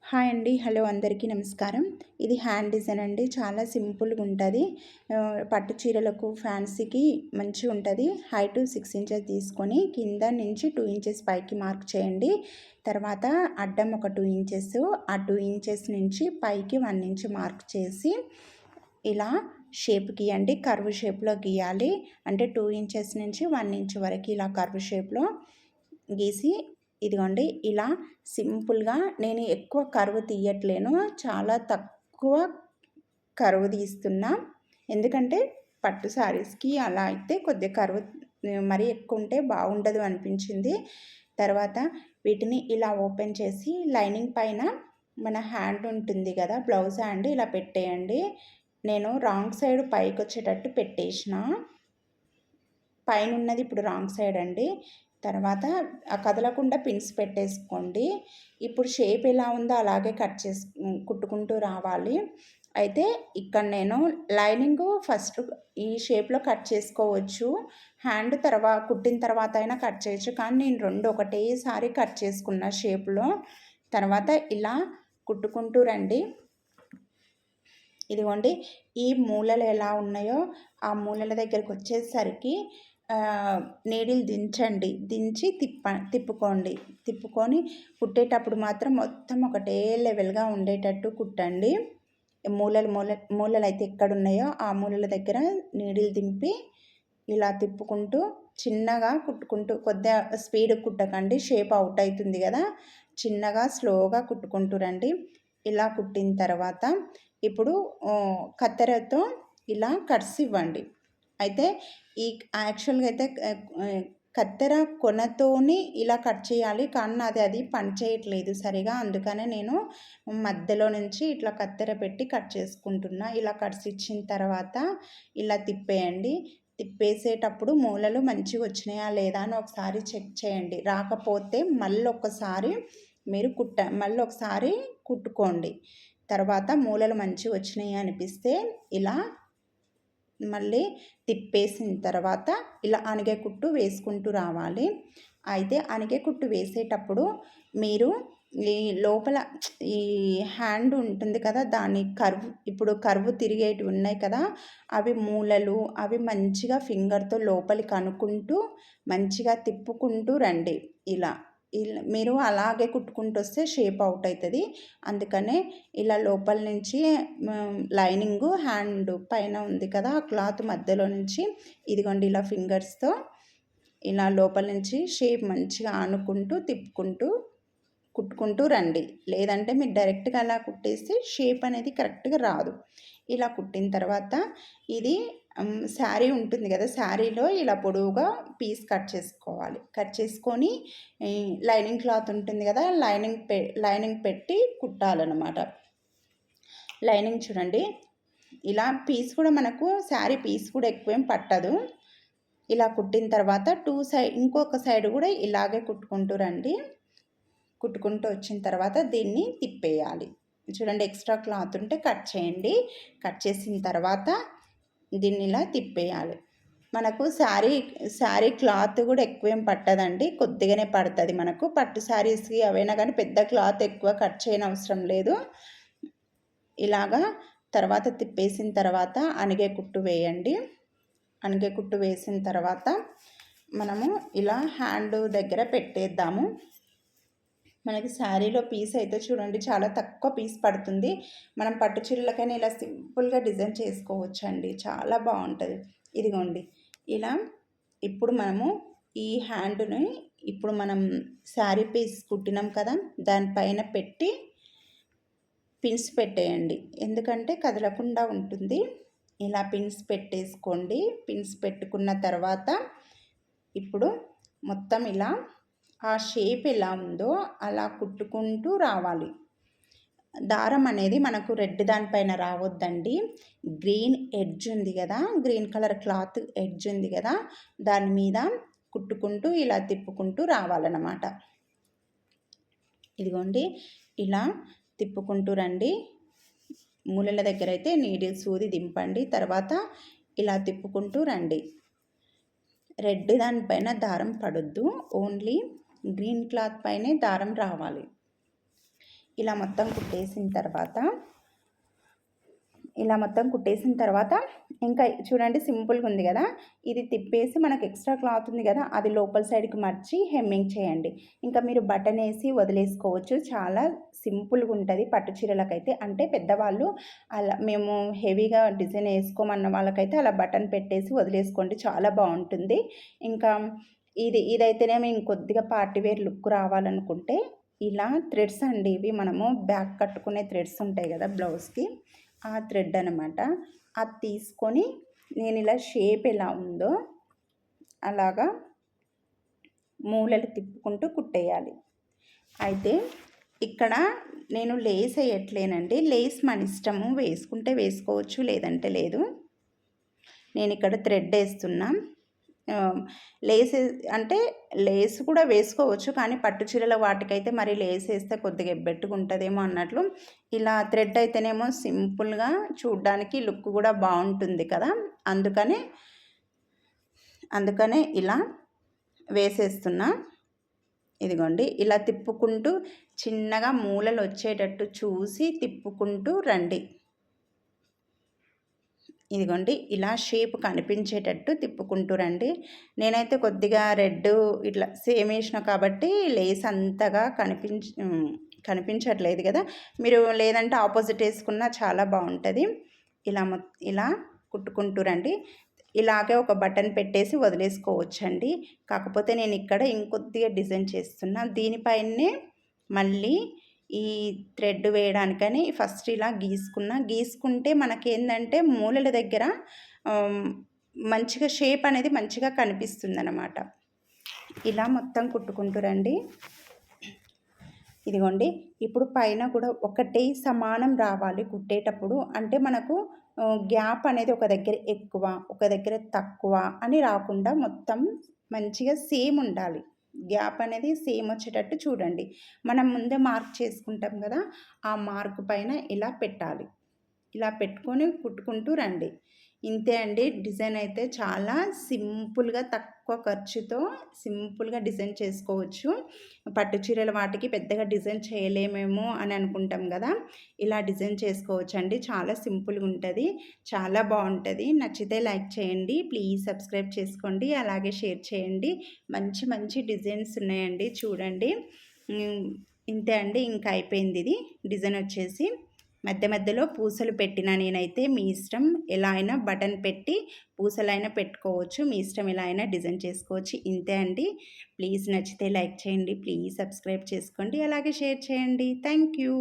Hi అండి. Hello అందరికీ నమస్కారం. ఇది హ్యాండ్ డిజైన్ అండి. చాలా సింపుల్గా ఉంటుంది. పట్టు చీరలకు ఫ్యాన్సీకి మంచిగా ఉంటుంది. హైట్ 6 ఇంచెస్ తీసుకొని కింద నుంచి 2 ఇంచెస్ పైకి మార్క్ చేయండి. తర్వాత అడ్డం ఒక 2 ఇంచెస్, ఆ 2 ఇంచెస్ నుంచి పైకి 1 ఇంచ్ మార్క్ చేసి ఇలా షేప్ గీయండి. కర్వ్ షేప్లో గీయాలి. అంటే 2 ఇంచెస్ నుంచి 1 ఇంచ్ వరకు ఇలా కర్వ్ షేప్లో గీసి ఇదిగోండి ఇలా సింపుల్గా, నేను ఎక్కువ కర్వ్ తీయట్లేను, చాలా తక్కువ కర్వ్ తీస్తున్నా. ఎందుకంటే పట్టు శారీస్కి అలా అయితే కొద్దిగా కర్వ్ మరీ ఎక్కువ ఉంటే బాగుండదు అనిపించింది. తర్వాత వీటిని ఇలా ఓపెన్ చేసి లైనింగ్ పైన మన హ్యాండ్ ఉంటుంది కదా, బ్లౌజ్ హ్యాండ్ ఇలా పెట్టేయండి. నేను రాంగ్ సైడ్ పైకి వచ్చేటట్టు పెట్టేసిన, పైన ఉన్నది ఇప్పుడు రాంగ్ సైడ్ అండి. తర్వాత కదలకుండా పిన్స్ పెట్టేసుకోండి. ఇప్పుడు షేప్ ఎలా ఉందో అలాగే కుట్టుకుంటూ రావాలి. అయితే ఇక్కడ నేను లైనింగ్ ఫస్ట్ ఈ షేప్లో కట్ చేసుకోవచ్చు, హ్యాండ్ కుట్టిన తర్వాత అయినా కట్ చేయొచ్చు. కానీ నేను రెండు ఒకటేసారి కట్ చేసుకున్న షేప్లో. తర్వాత ఇలా కుట్టుకుంటూ రండి. ఇదిగోండి ఈ మూలలు ఎలా ఉన్నాయో ఆ మూలల దగ్గరికి వచ్చేసరికి నీడిల్ దించండి. దించి తిప్పుకోండి. తిప్పుకొని కుట్టేటప్పుడు మాత్రం మొత్తం ఒకటే లెవెల్గా ఉండేటట్టు కుట్టండి. మూలలు అయితే ఎక్కడున్నాయో ఆ మూలల దగ్గర నీడిల్ దింపి ఇలా తిప్పుకుంటూ చిన్నగా కుట్టుకుంటూ, కొద్దిగా స్పీడ్ కుట్టకండి, షేప్ అవుట్ అవుతుంది కదా. చిన్నగా స్లోగా కుట్టుకుంటూ రండి. ఇలా కుట్టిన తర్వాత ఇప్పుడు కత్తెరతో ఇలా కట్స్ ఇవ్వండి. అయితే ఈ యాక్చువల్గా అయితే కత్తెర కొనతోని ఇలా కట్ చేయాలి, కానీ అది పని చేయట్లేదు సరిగా. అందుకనే నేను మధ్యలో నుంచి ఇట్లా కత్తెర పెట్టి కట్ చేసుకుంటున్నా. ఇలా కట్స్ ఇచ్చిన తర్వాత ఇలా తిప్పేయండి. తిప్పేసేటప్పుడు మూలలు మంచిగా వచ్చినాయా లేదా అని ఒకసారి చెక్ చేయండి. రాకపోతే మళ్ళీ ఒకసారి కుట్టుకోండి. తర్వాత మూలలు మంచిగా వచ్చినాయి అనిపిస్తే ఇలా మళ్ళీ తిప్పేసిన తర్వాత ఇలా అనిగే కుట్టు వేసుకుంటూ రావాలి. అయితే అనిగే కుట్టు వేసేటప్పుడు మీరు ఈ లోపల ఈ హ్యాండ్ ఉంటుంది కదా, దాని ఇప్పుడు కర్వ్ తిరిగేటివి ఉన్నాయి కదా, అవి మూలలు అవి మంచిగా ఫింగర్తో లోపలికి అనుకుంటూ మంచిగా తిప్పుకుంటూ రండి. ఇలా మీరు అలాగే కుట్టుకుంటూ వస్తే షేప్ అవుట్ అవుతుంది. అందుకనే ఇలా లోపల నుంచి లైనింగ్ హ్యాండ్ పైన ఉంది కదా, ఆ క్లాత్ మధ్యలో నుంచి ఇదిగోండి ఇలా ఫింగర్స్తో ఇలా లోపల నుంచి షేప్ మంచిగా ఆనుకుంటూ తిప్పుకుంటూ కుట్టుకుంటూ రండి. లేదంటే మీరు డైరెక్ట్గా అలా కుట్టేస్తే షేప్ అనేది కరెక్ట్గా రాదు. ఇలా కుట్టిన తర్వాత ఇది శారీ ఉంటుంది కదా, శారీలో ఇలా పొడవుగా పీస్ కట్ చేసుకోవాలి. కట్ చేసుకొని లైనింగ్ క్లాత్ ఉంటుంది కదా, లైనింగ్ పెట్టి కుట్టాలన్నమాట. లైనింగ్ చూడండి ఇలా పీస్ కూడా మనకు శారీ పీస్ కూడా ఎక్కువేం పట్టదు. ఇలా కుట్టిన తర్వాత ఇంకొక సైడ్ కూడా ఇలాగే కుట్టుకుంటూ రండి. కుట్టుకుంటూ వచ్చిన తర్వాత దీన్ని తిప్పేయాలి. చూడండి ఎక్స్ట్రా క్లాత్ ఉంటే కట్ చేయండి. కట్ చేసిన తర్వాత దీన్ని ఇలా తిప్పేయాలి. మనకు శారీ క్లాత్ కూడా ఎక్కువేం పట్టదండి, కొద్దిగానే పడుతుంది మనకు. పట్టు శారీస్కి అవైనా కానీ పెద్ద క్లాత్ ఎక్కువ కట్ చేయని అవసరం లేదు. ఇలాగా తర్వాత తిప్పేసిన తర్వాత అనిగే కుట్టు వేయండి. అనిగే కుట్టు వేసిన తర్వాత మనము ఇలా హ్యాండ్ దగ్గర పెట్టేద్దాము. మనకి శారీలో పీస్ అయితే చూడండి చాలా తక్కువ పీస్ పడుతుంది. మనం పట్టు చీరలకైనా ఇలా సింపుల్గా డిజైన్ చేసుకోవచ్చు అండి, చాలా బాగుంటుంది. ఇదిగోండి ఇలా ఇప్పుడు మనము ఈ హ్యాండ్ని ఇప్పుడు మనం శారీ పీస్ కుట్టినాం కదా, దానిపైన పెట్టి పిన్స్ పెట్టేయండి. ఎందుకంటే కదలకుండా ఉంటుంది. ఇలా పిన్స్ పెట్టేసుకోండి. పిన్స్ పెట్టుకున్న తర్వాత ఇప్పుడు మొత్తం ఇలా ఆ షేప్ ఎలా ఉందో అలా కుట్టుకుంటూ రావాలి. దారం అనేది మనకు రెడ్ దానిపైన రావద్దండి, గ్రీన్ ఎడ్జ్ ఉంది కదా, గ్రీన్ కలర్ క్లాత్ ఎడ్జ్ ఉంది కదా, దాని మీద కుట్టుకుంటూ ఇలా తిప్పుకుంటూ రావాలన్నమాట. ఇదిగోండి ఇలా తిప్పుకుంటూ రండి. మూలల దగ్గర అయితే నీడిల్ సూది దింపండి. తర్వాత ఇలా తిప్పుకుంటూ రండి. రెడ్ దానిపైన దారం పడొద్దు, ఓన్లీ గ్రీన్ క్లాత్ పైనే దారం రావాలి. ఇలా మొత్తం కుట్టేసిన తర్వాత ఇంకా చూడండి సింపుల్గా ఉంది కదా, ఇది తిప్పేసి మనకు ఎక్స్ట్రా క్లాత్ ఉంది కదా అది లోపల సైడ్కి మర్చి హెమ్మింగ్ చేయండి. ఇంకా మీరు బటన్ వేసి వదిలేసుకోవచ్చు. చాలా సింపుల్గా ఉంటుంది పట్టు చీరలకైతే. అంటే పెద్దవాళ్ళు అలా మేము హెవీగా డిజైన్ వేసుకోమన్న వాళ్ళకైతే అలా బటన్ పెట్టేసి వదిలేసుకోండి, చాలా బాగుంటుంది. ఇంకా ఇదైతేనేమో ఇంకొద్దిగా పార్టీ వేర్ లుక్ రావాలనుకుంటే ఇలా థ్రెడ్స్ అండి, ఇవి మనము బ్యాక్ కట్టుకునే థ్రెడ్స్ ఉంటాయి కదా బ్లౌజ్కి, ఆ థ్రెడ్ అనమాట. అది తీసుకొని నేను ఇలా షేప్ ఎలా ఉందో అలాగా మూలలు తిప్పుకుంటూ కుట్టేయాలి. అయితే ఇక్కడ నేను లేస్ వేయట్లేనండి, లేస్ మన ఇష్టము, వేసుకుంటే వేసుకోవచ్చు లేదంటే లేదు. నేను ఇక్కడ థ్రెడ్ వేస్తున్నా. లేస్ అంటే లేస్ కూడా వేసుకోవచ్చు, కానీ పట్టు చీరల వాటికైతే మరి లేస్ వేస్తే కొద్దిగా ఎబ్బెట్టుకుంటుందేమో అన్నట్లు. ఇలా థ్రెడ్ అయితేనేమో సింపుల్గా చూడ్డానికి లుక్ కూడా బాగుంటుంది కదా, అందుకనే ఇలా వేసేస్తున్నా. ఇదిగోండి ఇలా తిప్పుకుంటూ చిన్నగా మూలలు వచ్చేటట్టు చూసి తిప్పుకుంటూ రండి. ఇదిగోండి ఇలా షేప్ కనిపించేటట్టు తిప్పుకుంటూ రండి. నేనైతే కొద్దిగా రెడ్ ఇట్లా సేమ్ వేసిన కాబట్టి లేస్ అంతగా కనిపించట్లేదు కదా, మీరు లేదంటే ఆపోజిట్ వేసుకున్నా చాలా బాగుంటుంది. ఇలా కుట్టుకుంటూ రండి. ఇలాగే ఒక బటన్ పెట్టేసి వదిలేసుకోవచ్చండి. కాకపోతే నేను ఇక్కడ ఇంకొద్దిగా డిజైన్ చేస్తున్నా. దీనిపైనే మళ్ళీ ఈ థ్రెడ్ వేయడానికని ఫస్ట్ ఇలా గీసుకుంటే మనకేందంటే మూలల దగ్గర మంచిగా షేప్ అనేది మంచిగా కనిపిస్తుంది అన్నమాట. ఇలా మొత్తం కుట్టుకుంటూ రండి. ఇదిగోండి ఇప్పుడు పైన కూడా ఒకటే సమానం రావాలి కుట్టేటప్పుడు. అంటే మనకు గ్యాప్ అనేది ఒక దగ్గర ఎక్కువ ఒక దగ్గర తక్కువ అని రాకుండా మొత్తం మంచిగా సేమ్ ఉండాలి. గ్యాప్ అనేది సేమ్ వచ్చేటట్టు చూడండి. మనం ముందే మార్క్ చేసుకుంటాం కదా, ఆ మార్క్ పైన ఇలా పెట్టాలి. ఇలా పెట్టుకొని కుట్టుకుంటూ రండి. ఇంతే అండి. డిజైన్ అయితే చాలా సింపుల్గా తక్కువ ఖర్చుతో సింపుల్గా డిజైన్ చేసుకోవచ్చు. పట్టు చీరల వాటికి పెద్దగా డిజైన్ చేయలేమేమో అని అనుకుంటాం కదా, ఇలా డిజైన్ చేసుకోవచ్చు అండి. చాలా సింపుల్గా ఉంటుంది, చాలా బాగుంటుంది. నచ్చితే లైక్ చేయండి, ప్లీజ్ సబ్స్క్రైబ్ చేసుకోండి, అలాగే షేర్ చేయండి. మంచి మంచి డిజైన్స్ ఉన్నాయండి, చూడండి. ఇంతే అండి, ఇంకా అయిపోయింది. ఇది డిజైన్ వచ్చేసి మధ్య మధ్యలో పూసలు పెట్టిన నేనైతే, మీ ఇష్టం ఎలా అయినా బటన్ పెట్టి పూసలైనా పెట్టుకోవచ్చు, మీ ఇష్టం ఎలా అయినా డిజైన్ చేసుకోవచ్చు. ఇంతే అండి. ప్లీజ్ నచ్చితే లైక్ చేయండి, ప్లీజ్ సబ్స్క్రైబ్ చేసుకోండి, అలాగే షేర్ చేయండి. Thank you.